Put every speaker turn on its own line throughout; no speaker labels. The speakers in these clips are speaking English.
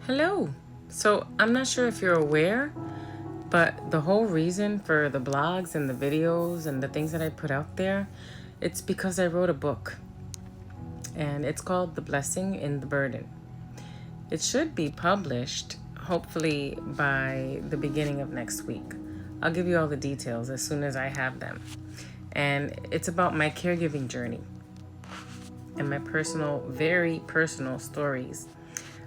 Hello. So I'm not sure if you're aware, but the whole reason for the blogs and the videos and the things that I put out there, it's because I wrote a book and it's called The Blessing in the Burden. It should be published hopefully by the beginning of next week. I'll give you all the details as soon as I have them. And it's about my caregiving journey and my personal, very personal stories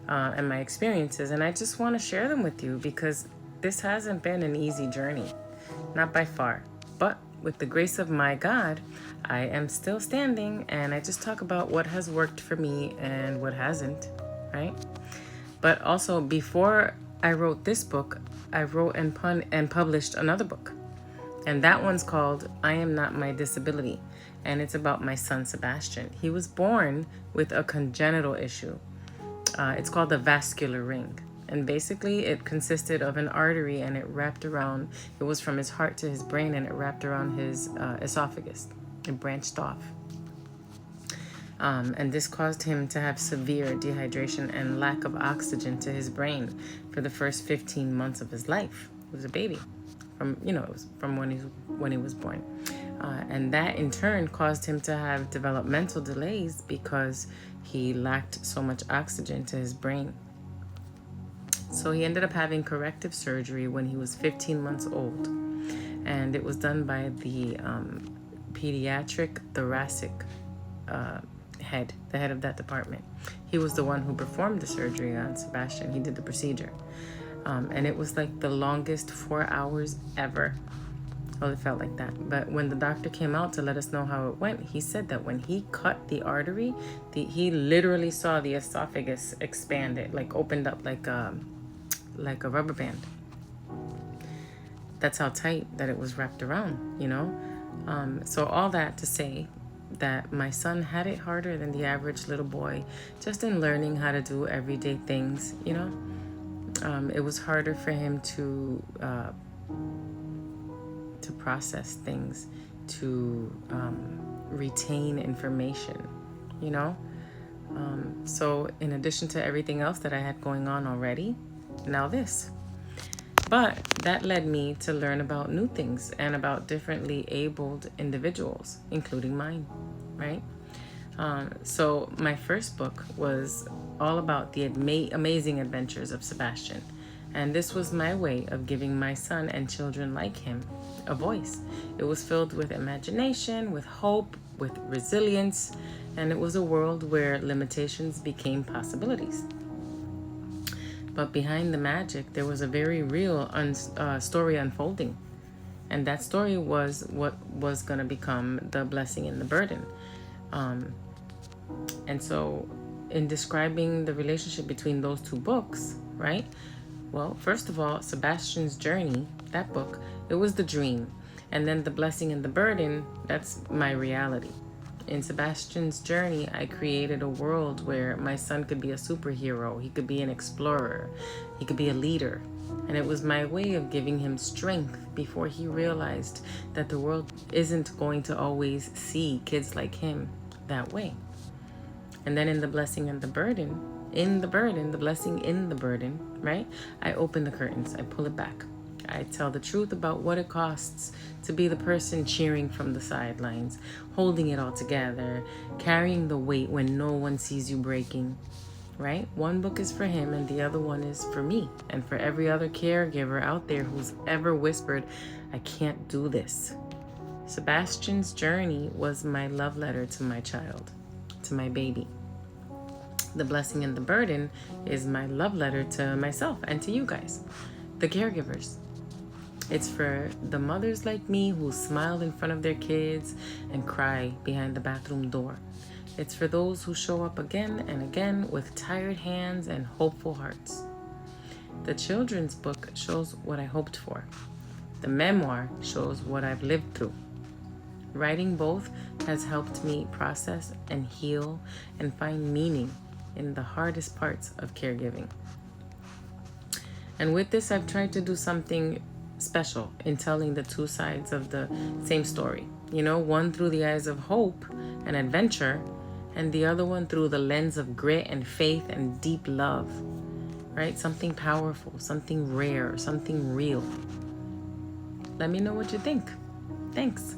and my experiences. And I just want to share them with you because this hasn't been an easy journey, not by far. But with the grace of my God, I am still standing, and I just talk about what has worked for me and what hasn't, right? But also, before I wrote this book, I wrote and published another book. And that one's called I Am Not My Disability. And it's about my son, Sebastian. He was born with a congenital issue. It's called the vascular ring. And basically, it consisted of an artery, and it was from his heart to his brain, and it wrapped around his esophagus. It branched off. And this caused him to have severe dehydration and lack of oxygen to his brain for the first 15 months of his life. He was a baby. It was from when he was born. And that in turn caused him to have developmental delays because he lacked so much oxygen to his brain. So he ended up having corrective surgery when he was 15 months old. And it was done by the pediatric thoracic head, the head of that department. He was the one who performed the surgery on Sebastian. He did the procedure. And it was like the longest 4 hours ever. Well, it felt like that. But when the doctor came out to let us know how it went, he said that when he cut the artery, he literally saw the esophagus expand. It like opened up like a rubber band. That's how tight that it was wrapped around, So all that to say that my son had it harder than the average little boy, just in learning how to do everyday things, It was harder for him to process things, to retain information, So in addition to everything else that I had going on already, now this. But that led me to learn about new things and about differently abled individuals, including mine, right? So my first book was all about the amazing adventures of Sebastian. And this was my way of giving my son and children like him a voice. It was filled with imagination, with hope, with resilience, and it was a world where limitations became possibilities. But behind the magic, there was a very real story unfolding. And that story was what was going to become The Blessing in the Burden. And so in describing the relationship between those two books, right? Well, first of all, Sebastian's journey, that book, it was the dream. And then The Blessing and the Burden, that's my reality. In Sebastian's journey, I created a world where my son could be a superhero. He could be an explorer. He could be a leader. And it was my way of giving him strength before he realized that the world isn't going to always see kids like him that way. And then in The Blessing and the Burden, the blessing in the burden, right? I open the curtains. I pull it back. I tell the truth about what it costs to be the person cheering from the sidelines, holding it all together, carrying the weight when no one sees you breaking, right? One book is for him and the other one is for me and for every other caregiver out there who's ever whispered, I can't do this. Sebastian's journey was my love letter to my child, to my baby. The Blessing and the Burden is my love letter to myself and to you guys, the caregivers. It's for the mothers like me who smile in front of their kids and cry behind the bathroom door. It's for those who show up again and again with tired hands and hopeful hearts. The children's book shows what I hoped for. The memoir shows what I've lived through. Writing both has helped me process and heal and find meaning in the hardest parts of caregiving. And with this, I've tried to do something special in telling the two sides of the same story. One through the eyes of hope and adventure, and the other one through the lens of grit and faith and deep love. right? Something powerful, something rare, something real. Let me know what you think. Thanks.